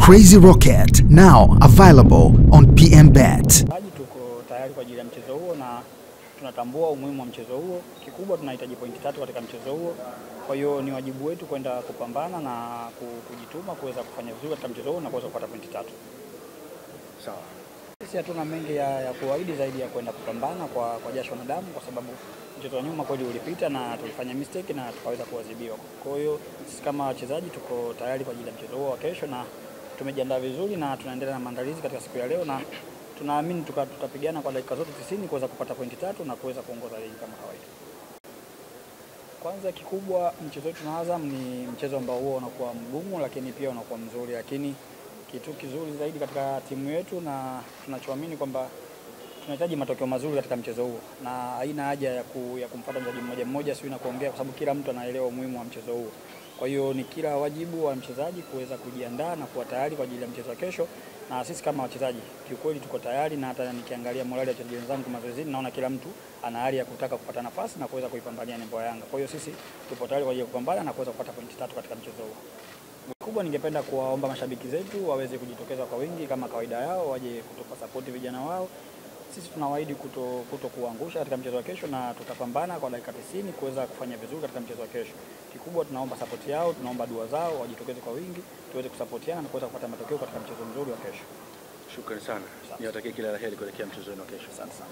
Crazy Rocket, now available on PMBet. Tuko tayari kwa ajili ya mchezo huo na tunatambua umuhimu wa mchezo huo. Kikubwa tunahitaji pointi 3 katika mchezo huo. Kwa hiyo ni wajibu wetu kwenda kupambana na kujituma kuweza kufanya vizuri katika mchezo huo na kuweza kupata pointi 3. Sawa. Sisi hatuna mengi ya kuahidi zaidi ya kwenda kupambana kwa jasho na damu, kwa sababu mchezo wa nyuma kweli ulipita na tulifanya mistake na tukaweza kuadhibiwa. Kwa hiyo sisi kama wachezaji tuko tayari kwa ajili ya mchezo huo wa kesho na tumejiandaa vizuri na tunaendelea na maandalizi katika siku ya leo, na tunaamini tutapigana kwa dakika zote 90 kuweza kupata pointi 3 na kuweza kuongoza ligi kama kawaida. Kwanza kikubwa, mchezo wetu na Azam ni mchezo ambao huo unakuwa mgumu lakini pia unakuwa mzuri, lakini kitu kizuri zaidi katika timu yetu na tunachoamini kwamba tunahitaji matokeo mazuri katika mchezo huo, na haina haja ya kumfuata mchezaji mmoja mmoja sio na kuongea, kwa sababu kila mtu anaelewa umuhimu wa mchezo huo. Kwa hiyo ni kila wajibu wa mchezaji kuweza kujiandaa na kuwa tayari kwa ajili ya mchezo wa kesho, na sisi kama wachezaji kiukweli tuko tayari, na hata nikiangalia morali ya wachezaji wenzangu mazoezini naona kila mtu ana hali ya kutaka kupata nafasi na kuweza kuipambania nembo ya Yanga. Kwa hiyo sisi tupo tayari kwa ajili ya kupambana na kuweza kupata pointi 3 katika mchezo huo. Kubwa ningependa kuwaomba mashabiki zetu waweze kujitokeza kwa wingi kama kawaida yao, waje kutupa support vijana wao. Sisi tunawaahidi kuto kuangusha katika mchezo wa kesho na tutapambana kwa dakika 90 kuweza kufanya vizuri katika mchezo wa kesho. Kikubwa tunaomba support yao, tunaomba dua zao, wajitokeze kwa wingi, tuweze kusapotiana na kuweza kupata matokeo katika mchezo mzuri wa kesho. Shukrani sana. Niwatakie kila la heri kuelekea mchezo wa kesho. Asante sana.